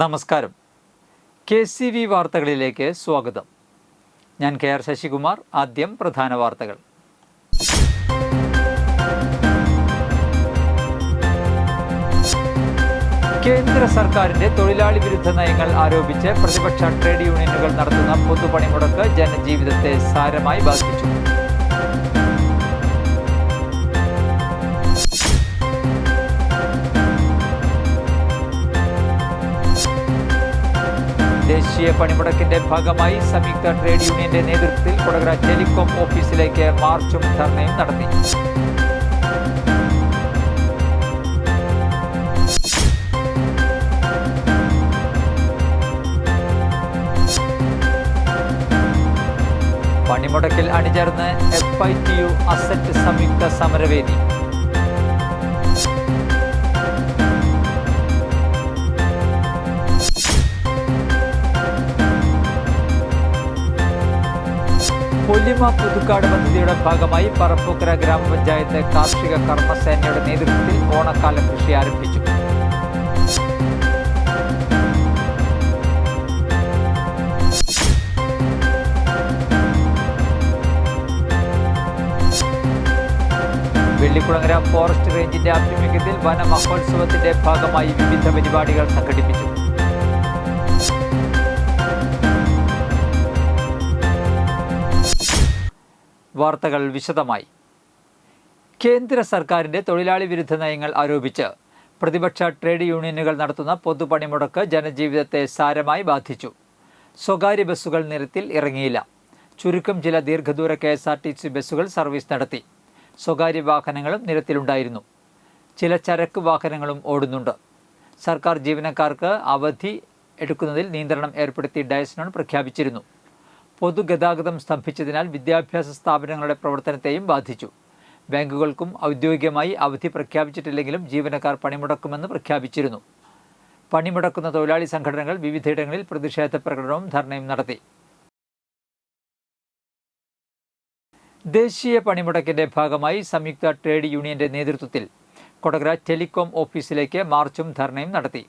നമസ്കാരം. KCV വാർത്തകളിലേക്ക് സ്വാഗതം. ഞാൻ KR ശശികുമാർ. ആദ്യം പ്രധാന വാർത്തകൾ. കേന്ദ്ര സർക്കാരിന്റെ തൊഴിലാളി വിരുദ്ധ നയങ്ങൾ ആരോപിച്ച് പ്രതിപക്ഷ ട്രേഡ് യൂണിയനുകൾ നടത്തുന്ന പൊതുപണിമുടക്ക് ജനജീവിതത്തെ സാരമായി ബാധിച്ചു. ദേശീയ പണിമുടക്കിന്റെ ഭാഗമായി സംയുക്ത ട്രേഡ് യൂണിയന്റെ നേതൃത്വത്തിൽ കൊടകര ടെലികോം ഓഫീസിലേക്ക് മാർച്ചും ധർണയും നടത്തി. പണിമുടക്കിൽ അണിചേർന്ന് FITU അസറ്റ് സംയുക്ത സമരവേദി. പൊലിമ പുതുക്കാട് പദ്ധതിയുടെ ഭാഗമായി പറപ്പൂക്കര ഗ്രാമപഞ്ചായത്ത് കാർഷിക കർമ്മസേനയുടെ നേതൃത്വത്തിൽ ഓണക്കാല കൃഷി ആരംഭിച്ചു. വെള്ളിക്കുളങ്ങര ഫോറസ്റ്റ് റേഞ്ചിന്റെ ആഭിമുഖ്യത്തിൽ വനമഹോത്സവത്തിന്റെ ഭാഗമായി വിവിധ പരിപാടികൾ സംഘടിപ്പിച്ചു. വാർത്തകൾ വിശദമായി. കേന്ദ്ര സർക്കാരിന്റെ തൊഴിലാളി വിരുദ്ധ നയങ്ങൾ ആരോപിച്ച് പ്രതിപക്ഷ ട്രേഡ് യൂണിയനുകൾ നടത്തുന്ന പൊതുപണിമുടക്ക് ജനജീവിതത്തെ സാരമായി ബാധിച്ചു. സ്വകാര്യ ബസ്സുകൾ നിരത്തിൽ ഇറങ്ങിയില്ല. ചുരുക്കം ചില ദീർഘദൂര KSRTC ബസ്സുകൾ സർവീസ് നടത്തി. സ്വകാര്യ വാഹനങ്ങളും നിരത്തിലുണ്ടായിരുന്നു. ചില ചരക്ക് വാഹനങ്ങളും ഓടുന്നുണ്ട്. സർക്കാർ ജീവനക്കാർക്ക് അവധി എടുക്കുന്നതിൽ നിയന്ത്രണം ഏർപ്പെടുത്തി ഡയസ്നോൺ പ്രഖ്യാപിച്ചിരുന്നു. പൊതുഗതാഗതം സ്തംഭിച്ചതിനാൽ വിദ്യാഭ്യാസ സ്ഥാപനങ്ങളുടെ പ്രവർത്തനത്തെയും ബാധിച്ചു. ബാങ്കുകൾക്കും ഔദ്യോഗികമായി അവധി പ്രഖ്യാപിച്ചിട്ടില്ലെങ്കിലും ജീവനക്കാർ പണിമുടക്കുമെന്ന് പ്രഖ്യാപിച്ചിരുന്നു. പണിമുടക്കുന്ന തൊഴിലാളി സംഘടനകൾ വിവിധയിടങ്ങളിൽ പ്രതിഷേധ പ്രകടനവും ധർണയും നടത്തി. ദേശീയ പണിമുടക്കിന്റെ ഭാഗമായി സംയുക്ത ട്രേഡ് യൂണിയന്റെ നേതൃത്വത്തിൽ കൊടകര ടെലികോം ഓഫീസിലേക്ക് മാർച്ചും ധർണയും നടത്തി.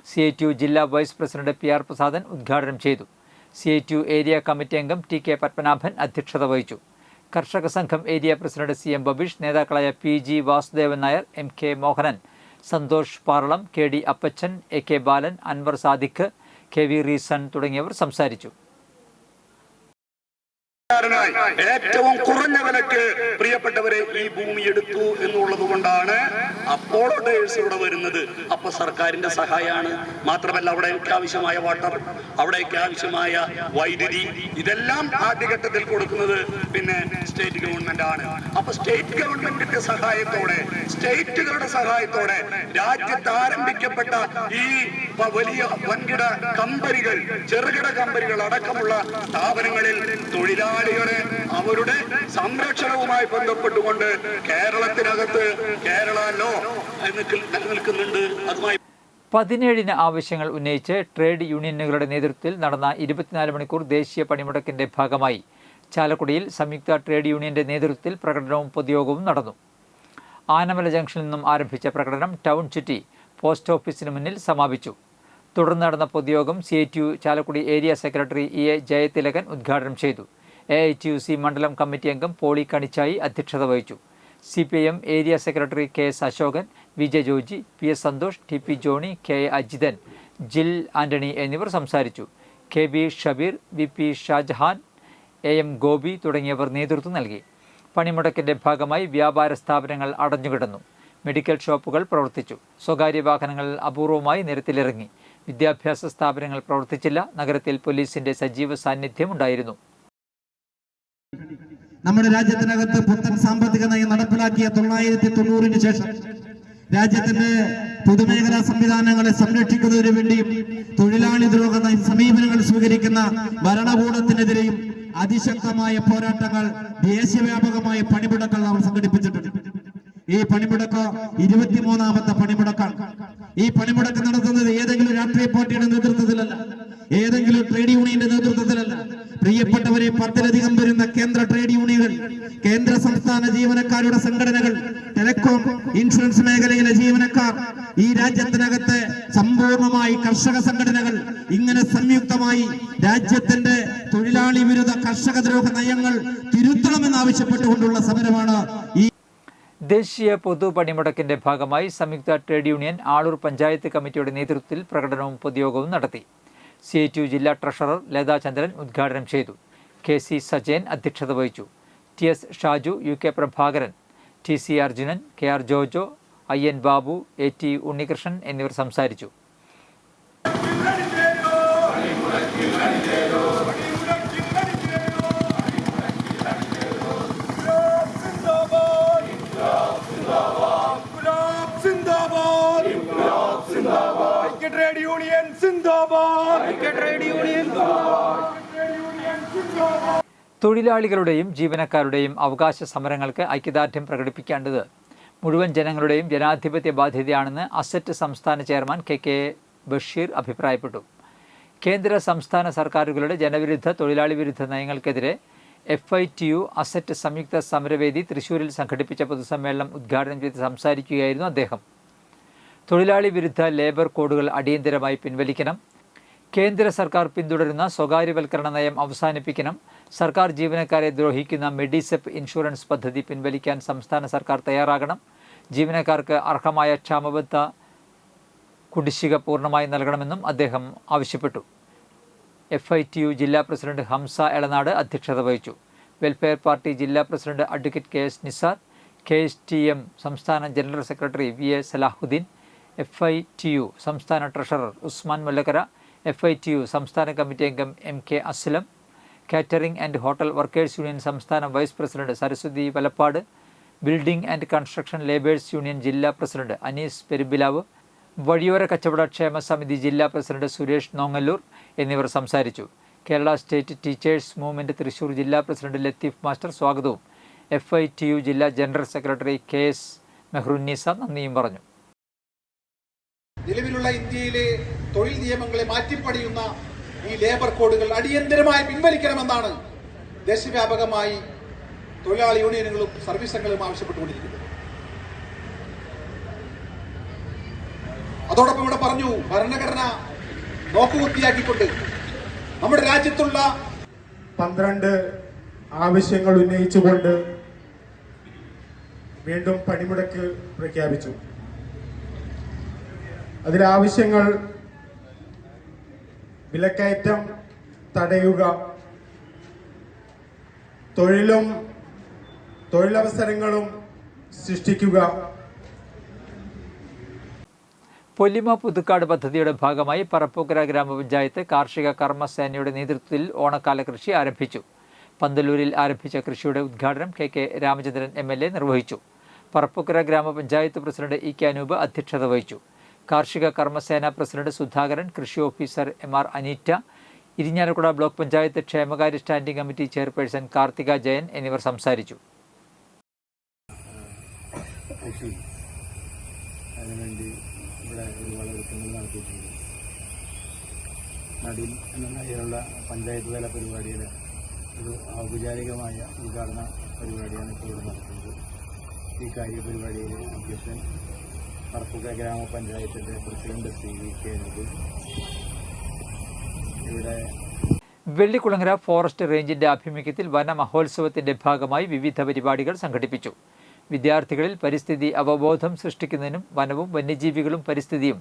CITU ജില്ലാ വൈസ് പ്രസിഡന്റ് PR പ്രസാദൻ ഉദ്ഘാടനം ചെയ്തു. CITU ഏരിയ കമ്മിറ്റി അംഗം TK പത്മനാഭൻ അധ്യക്ഷത വഹിച്ചു. കർഷക സംഘം ഏരിയ പ്രസിഡന്റ് CM ബബീഷ്, നേതാക്കളായ PG Vasudevan Nair, MK Mohanan, Santhosh Paralam, KD Appachan, AK Balan, Anwar Sadiq, KV റീസൺ തുടങ്ങിയവർ സംസാരിച്ചു. ഏറ്റവും കുറഞ്ഞ വിലക്ക് പ്രിയപ്പെട്ടവരെ ഈ ഭൂമി എടുത്തു എന്നുള്ളത് കൊണ്ടാണ് അപ്പോളോ ടയേഴ്സ് ഇവിടെ വരുന്നത്. അപ്പൊ സർക്കാരിന്റെ സഹായമാണ്. മാത്രമല്ല അവിടേക്ക് ആവശ്യമായ വാട്ടർ, അവിടേക്ക് ആവശ്യമായ വൈദ്യുതി, ഇതെല്ലാം ആദ്യഘട്ടത്തിൽ കൊടുക്കുന്നത് പിന്നെ സ്റ്റേറ്റ് ഗവൺമെന്റ് ആണ്. അപ്പൊ സ്റ്റേറ്റ് ഗവൺമെന്റിന്റെ സഹായത്തോടെ, സ്റ്റേറ്റുകളുടെ സഹായത്തോടെ രാജ്യത്ത് ആരംഭിക്കപ്പെട്ട ഈ വലിയ വൻകിട കമ്പനികൾ, ചെറുകിട കമ്പനികൾ അടക്കമുള്ള സ്ഥാപനങ്ങളിൽ തൊഴിലാളികളെ അവരുടെ സംരക്ഷണവുമായി ബന്ധപ്പെട്ടുകൊണ്ട് കേരളത്തിനകത്ത് കേരള ലോ നിലനിൽക്കുന്നുണ്ട്. അതുമായി 17 ആവശ്യങ്ങൾ ഉന്നയിച്ച് ട്രേഡ് യൂണിയനുകളുടെ നേതൃത്വത്തിൽ നടന്ന 24 മണിക്കൂർ ദേശീയ പണിമുടക്കിന്റെ ഭാഗമായി ചാലക്കുടിയിൽ സംയുക്ത ട്രേഡ് യൂണിയന്റെ നേതൃത്വത്തിൽ പ്രകടനവും പൊതുയോഗവും നടന്നു. ആനമല ജംഗ്ഷനിൽ നിന്നും ആരംഭിച്ച പ്രകടനം ടൗൺ ചുറ്റി പോസ്റ്റ് ഓഫീസിന് മുന്നിൽ സമാപിച്ചു. തുടർന്ന് നടന്ന പൊതുയോഗം CITU Chalakudy area secretary EA Jayathilakan ഉദ്ഘാടനം ചെയ്തു. AITUC മണ്ഡലം കമ്മിറ്റി അംഗം പോളി കണിച്ചായി അധ്യക്ഷത വഹിച്ചു. CPIM area secretary KS Ashokan, VJ Joji, PS Santhosh, TP Johnny, KA Ajithan, Jil Antony എന്നിവർ സംസാരിച്ചു. KB Shabeer, VP Shah Jahan, AM Gopi തുടങ്ങിയവർ നേതൃത്വം നൽകി. പണിമുടക്കിന്റെ ഭാഗമായി വ്യാപാര സ്ഥാപനങ്ങൾ അടഞ്ഞുകിടന്നു. മെഡിക്കൽ ഷോപ്പുകൾ പ്രവർത്തിച്ചു. സ്വകാര്യ വാഹനങ്ങൾ അപൂർവമായി നിരത്തിലിറങ്ങി. വിദ്യാഭ്യാസ സ്ഥാപനങ്ങൾ പ്രവർത്തിച്ചില്ല. നഗരത്തിൽ പോലീസിന്റെ സജീവ സാന്നിധ്യം ഉണ്ടായിരുന്നു. നമ്മുടെ രാജ്യത്തിനകത്ത് പുത്തൻ സാമ്പത്തിക നയം നടപ്പിലാക്കിയ 1990 ശേഷം രാജ്യത്തിന്റെ പൊതുമേഖലാ സംവിധാനങ്ങളെ സംരക്ഷിക്കുന്നതിനു വേണ്ടിയും തൊഴിലാളി ദ്രോഹ സമീപനങ്ങൾ സ്വീകരിക്കുന്ന ഭരണകൂടത്തിനെതിരെയും അതിശക്തമായ പോരാട്ടങ്ങൾ, ദേശീയവ്യാപകമായ പണിമുടക്കൾ അവർ സംഘടിപ്പിച്ചിട്ടുണ്ട്. ഈ പണിമുടക്ക് 23ാമത്തെ പണിമുടക്കാണ്. ഈ പണിമുടക്ക് നടത്തുന്നത് ഏതെങ്കിലും രാഷ്ട്രീയ പാർട്ടിയുടെ നേതൃത്വത്തിലല്ല, ഏതെങ്കിലും ട്രേഡ് യൂണിയന്റെ നേതൃത്വത്തിലല്ല, പ്രിയപ്പെട്ടവരെ, 10-ലധികം വരുന്ന കേന്ദ്ര ട്രേഡ് യൂണിയനുകൾ, കേന്ദ്ര സംസ്ഥാന ജീവനക്കാരുടെ സംഘടനകൾ, ടെലികോം, ഇൻഷുറൻസ് മേഖലയിലെ ജീവനക്കാർ, ഈ രാജ്യത്തിനകത്ത് സമ്പൂർണമായി കർഷക സംഘടനകൾ ഇങ്ങനെ സംയുക്തമായി രാജ്യത്തിന്റെ തൊഴിലാളി വിരുദ്ധ കർഷക ദ്രോഹ നയങ്ങൾ തിരുത്തണമെന്നാവശ്യപ്പെട്ടുകൊണ്ടുള്ള സമരമാണ് ഈ ദേശീയ പൊതുപണിമുടക്കിന്റെ ഭാഗമായി സംയുക്ത ട്രേഡ് യൂണിയൻ ആളൂർ പഞ്ചായത്ത് കമ്മിറ്റിയുടെ നേതൃത്വത്തിൽ പ്രകടനവും പൊതുയോഗവും നടത്തി. CITU ജില്ലാ ട്രഷറർ ലതാ ചന്ദ്രൻ ഉദ്ഘാടനം ചെയ്തു. KC സജയൻ അധ്യക്ഷത വഹിച്ചു. TS Shaju, UK Prabhakaran, TC Arjunan, KR Jojo, IN Babu, AT Unnikrishnan എന്നിവർ സംസാരിച്ചു. ട്രേഡ് യൂണിയൻ സിന്ദാബാദ്. തൊഴിലാളികളുടെയും ജീവനക്കാരുടെയും അവകാശ സമരങ്ങൾക്ക് ഐക്യദാർഢ്യം പ്രകടിപ്പിക്കേണ്ടത് മുഴുവൻ ജനങ്ങളുടെയും ജനാധിപത്യ ബാധ്യതയാണെന്ന് അസറ്റ് സംസ്ഥാന ചെയർമാൻ KK ബഷീർ അഭിപ്രായപ്പെട്ടു. കേന്ദ്ര സംസ്ഥാന സർക്കാരുകളുടെ ജനവിരുദ്ധ തൊഴിലാളി വിരുദ്ധ നയങ്ങൾക്കെതിരെ FITU അസറ്റ് സംയുക്ത സമരവേദി തൃശൂരിൽ സംഘടിപ്പിച്ച പൊതുസമ്മേളനം ഉദ്ഘാടനം ചെയ്ത് സംസാരിക്കുകയായിരുന്നു അദ്ദേഹം. തൊഴിലാളി വിരുദ്ധ ലേബർ കോഡുകൾ അടിയന്തരമായി പിൻവലിക്കണം. കേന്ദ്ര സർക്കാർ പിന്തുടരുന്ന സ്വകാര്യവൽക്കരണ നയം അവസാനിപ്പിക്കണം. സർക്കാർ ജീവനക്കാരെ ദ്രോഹിക്കുന്ന മെഡിസെപ്പ് ഇൻഷുറൻസ് പദ്ധതി പിൻവലിക്കാൻ സംസ്ഥാന സർക്കാർ തയ്യാറാകണം. ജീവനക്കാർക്ക് അർഹമായ ക്ഷാമബത്ത കുടിശ്ശിക പൂർണ്ണമായി നൽകണമെന്നും അദ്ദേഹം ആവശ്യപ്പെട്ടു. FITU ജില്ലാ പ്രസിഡന്റ് ഹംസ എളനാട് അധ്യക്ഷത വഹിച്ചു. വെൽഫെയർ പാർട്ടി ജില്ലാ president advocate KS Nisar, KSTM സംസ്ഥാന general secretary VA Salahuddin, FITU സംസ്ഥാന ട്രഷറർ ഉസ്മാൻ മുല്ലക്കര, FITU സംസ്ഥാന കമ്മിറ്റി അംഗം MK അസ്ലം, catering and hotel workers union സംസ്ഥാന vice president Saraswathi Valappad, building and construction labours union ജില്ലാ പ്രസിഡന്റ് അനീസ് പെരുമ്പിലാവ്, വഴിയോര കച്ചവട ക്ഷേമ സമിതി ജില്ലാ പ്രസിഡന്റ് സുരേഷ് നോങ്ങല്ലൂർ എന്നിവർ സംസാരിച്ചു. Kerala state teachers movement Thrissur ജില്ലാ പ്രസിഡന്റ് ലത്തീഫ് മാസ്റ്റർ സ്വാഗതവും FITU ജില്ലാ ജനറൽ സെക്രട്ടറി KS മെഹ്റുന്നീസ നന്ദിയും പറഞ്ഞു. നിലവിലുള്ള ഇന്ത്യയിലെ തൊഴിൽ നിയമങ്ങളെ മാറ്റിപ്പണിയുന്ന ഈ ലേബർ കോഡുകൾ അടിയന്തരമായി പിൻവലിക്കണമെന്നാണ് ദേശവ്യാപകമായി തൊഴിലാളി യൂണിയനുകളും സർവീസ് സംഘങ്ങളും ആവശ്യപ്പെട്ടുകൊണ്ടിരിക്കുന്നത്. അതോടൊപ്പം ഇവിടെ പറഞ്ഞു, ഭരണഘടന നോക്കുകുത്തിയാക്കിക്കൊണ്ട് നമ്മുടെ രാജ്യത്തുള്ള 12 ആവശ്യങ്ങൾ ഉന്നയിച്ചുകൊണ്ട് വീണ്ടും പണിമുടക്ക് പ്രഖ്യാപിച്ചു. അതിലെ ആവശ്യങ്ങൾ വിലക്കയറ്റം തടയുക, തൊഴിലും തൊഴിലവസരങ്ങളും സൃഷ്ടിക്കുക, പൊല്ലിമ പുതുക്കാട് പദ്ധതിയുടെ ഭാഗമായി പറപ്പൂക്കര ഗ്രാമപഞ്ചായത്ത് കാർഷിക കർമ്മസേനയുടെ നേതൃത്വത്തിൽ ഓണക്കാല കൃഷി ആരംഭിച്ചു. പന്തലൂരിൽ ആരംഭിച്ച കൃഷിയുടെ ഉദ്ഘാടനം KK രാമചന്ദ്രൻ MLA നിർവഹിച്ചു. പറപ്പൂക്കര ഗ്രാമപഞ്ചായത്ത് പ്രസിഡന്റ് EK അനൂപ് അധ്യക്ഷത വഹിച്ചു. കാർഷിക കർമ്മസേന പ്രസിഡന്റ് സുധാകരൻ, കൃഷി officer MR Aneeta, Irinjalakuda block panchayat ക്ഷേമകാര്യ standing committee chairperson Karthika Jayan എന്നിവർ സംസാരിച്ചു. അതിനുവേണ്ടി ഇവിടെ ഒരുപാട് ഒരുക്കങ്ങൾ നടത്തിയിട്ടുണ്ട്. നടിയിൽ എന്നുള്ള പഞ്ചായത്ത് തല പരിപാടിയിൽ ഒരു ഔപചാരികമായ ഉദ്ഘാടന പരിപാടിയാണ് ഇപ്പോൾ ഇവിടെ നടത്തുന്നത്. ഈ കാര്യപരിപാടിയിൽ അധ്യക്ഷൻ പറപ്പൂക്കര ഗ്രാമപഞ്ചായത്തിൻ്റെ പ്രസിഡന്റ് ശ്രീ VK അനൂപ്, ഇവിടെ വെള്ളിക്കുളങ്ങര ഫോറസ്റ്റ് റേഞ്ചിന്റെ ആഭിമുഖ്യത്തിൽ വന മഹോത്സവത്തിന്റെ ഭാഗമായി വിവിധ പരിപാടികൾ സംഘടിപ്പിച്ചു. വിദ്യാർത്ഥികളിൽ പരിസ്ഥിതി അവബോധം സൃഷ്ടിക്കുന്നതിനും വനവും വന്യജീവികളും പരിസ്ഥിതിയും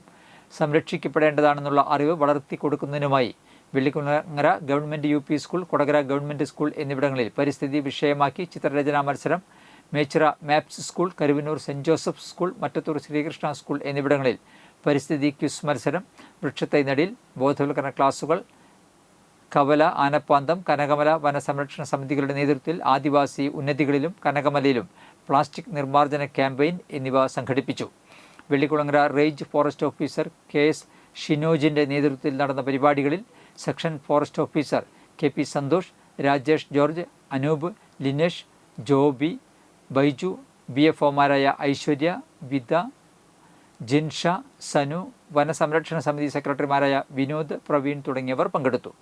സംരക്ഷിക്കപ്പെടേണ്ടതാണെന്നുള്ള അറിവ് വളർത്തിക്കൊടുക്കുന്നതിനുമായി Vellikulangara government UP school, Kodakara government school എന്നിവിടങ്ങളിൽ പരിസ്ഥിതി വിഷയമാക്കി ചിത്രരചനാ മത്സരം, Mechira maps school, Karuvannur saint Joseph school, Mattathur Sreekrishna school എന്നിവിടങ്ങളിൽ പരിസ്ഥിതി ക്വിസ് മത്സരം, വൃക്ഷത്തൈ നടീൽ, ബോധവൽക്കരണ ക്ലാസുകൾ, കവല, ആനപ്പാന്തം, കനകമല വനസംരക്ഷണ സമിതികളുടെ നേതൃത്വത്തിൽ ആദിവാസി ഉന്നതികളിലും കനകമലയിലും പ്ലാസ്റ്റിക് നിർമ്മാർജ്ജന ക്യാമ്പയിൻ എന്നിവ സംഘടിപ്പിച്ചു. Vellikulangara range forest officer KS ഷിനോജിൻ്റെ നേതൃത്വത്തിൽ നടന്ന പരിപാടികളിൽ section forest officer KP Santhosh, Rajesh George, Anoop, Linesh, Joby, Baiju, BFOമാരായ ഐശ്വര്യ, വിത, ജിൻഷ, സനു, വനസംരക്ഷണ സമിതി സെക്രട്ടറിമാരായ വിനോദ്, പ്രവീൺ തുടങ്ങിയവർ പങ്കെടുത്തു.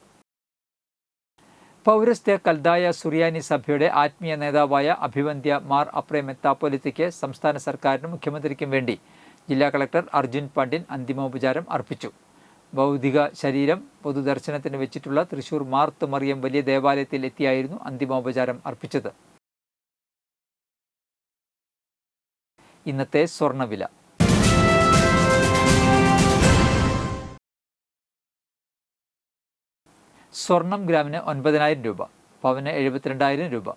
പൗരസ്ത്യ കൽദായ സുറിയാനി സഭയുടെ ആത്മീയ നേതാവായ അഭിവന്ദ്യ മാർ അപ്രേ മെത്താപ്പൊലിത്തയ്ക്ക് സംസ്ഥാന സർക്കാരിനും മുഖ്യമന്ത്രിക്കും വേണ്ടി ജില്ലാ കളക്ടർ അർജുൻ പാണ്ഡ്യൻ അന്തിമോപചാരം അർപ്പിച്ചു. ഭൗതിക ശരീരം പൊതുദർശനത്തിന് വെച്ചിട്ടുള്ള തൃശൂർ മാർത്ത് മറിയം വലിയ ദേവാലയത്തിൽ എത്തിയായിരുന്നു അന്തിമോപചാരം അർപ്പിച്ചത്. ഇന്നത്തെ സ്വർണ്ണവില. സ്വർണം ഗ്രാമിന് 9,000 രൂപ, പവന് 72,000 രൂപ.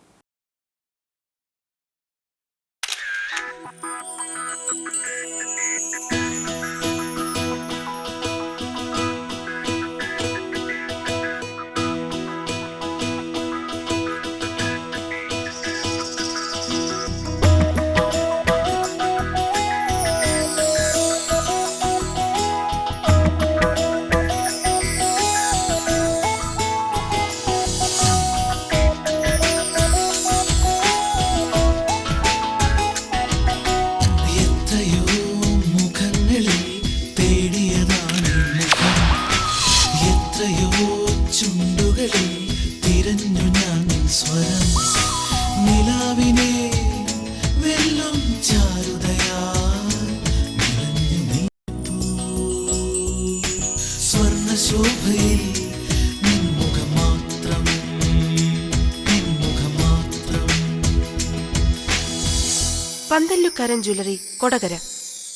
പന്തല്ലുക്കാരൻ ജ്വല്ലറി, കൊടകര.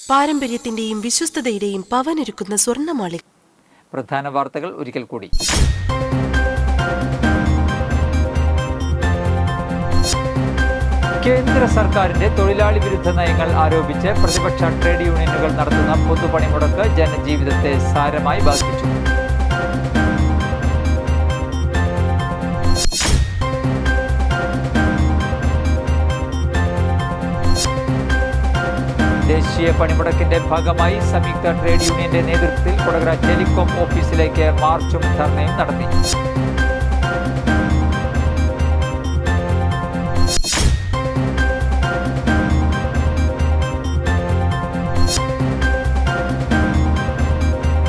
പാരമ്പര്യത്തിന്റെയും വിശ്വസ്തതയുടെയും പവനൊരുക്കുന്ന സ്വർണ്ണമാളി. പ്രധാന വാർത്തകൾ ഒരിക്കൽ കൂടി. കേന്ദ്ര സർക്കാരിന്റെ തൊഴിലാളി വിരുദ്ധ നയങ്ങൾ ആരോപിച്ച് പ്രതിപക്ഷ ട്രേഡ് യൂണിയനുകൾ നടത്തുന്ന പൊതുപണിമുടക്ക് ജനജീവിതത്തെ സാരമായി ബാധിച്ചു. ദേശീയ പണിമുടക്കിന്റെ ഭാഗമായി സംയുക്ത ട്രേഡ് യൂണിയന്റെ നേതൃത്വത്തിൽ കൊടകര ടെലികോം ഓഫീസിലേക്ക് മാർച്ചും ധർണയും നടത്തി.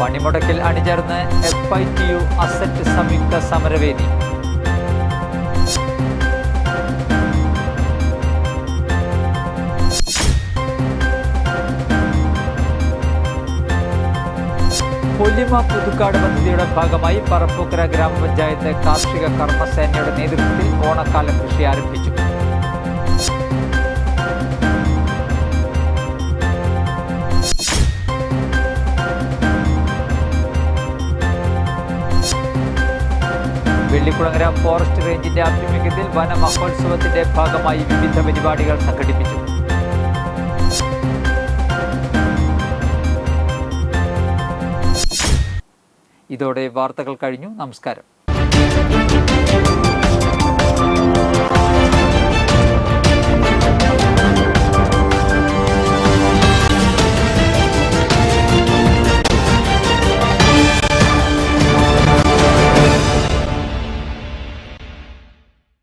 പണിമുടക്കിൽ അണിചേർന്ന് FITU അസറ്റ് സംയുക്ത സമരവേദി. പൊല്ലിമ പുതുക്കാട് പദ്ധതിയുടെ ഭാഗമായി പറപ്പൂക്കര ഗ്രാമപഞ്ചായത്ത് കാർഷിക കർമ്മസേനയുടെ നേതൃത്വത്തിൽ ഓണക്കാല കൃഷി ആരംഭിച്ചു. വെള്ളിക്കുളങ്ങര ഫോറസ്റ്റ് റേഞ്ചിന്റെ ആഭിമുഖ്യത്തിൽ വന മഹോത്സവത്തിന്റെ ഭാഗമായി വിവിധ പരിപാടികൾ സംഘടിപ്പിച്ചു. ഇതോടെ വാർത്തകൾ കഴിഞ്ഞു. നമസ്കാരം.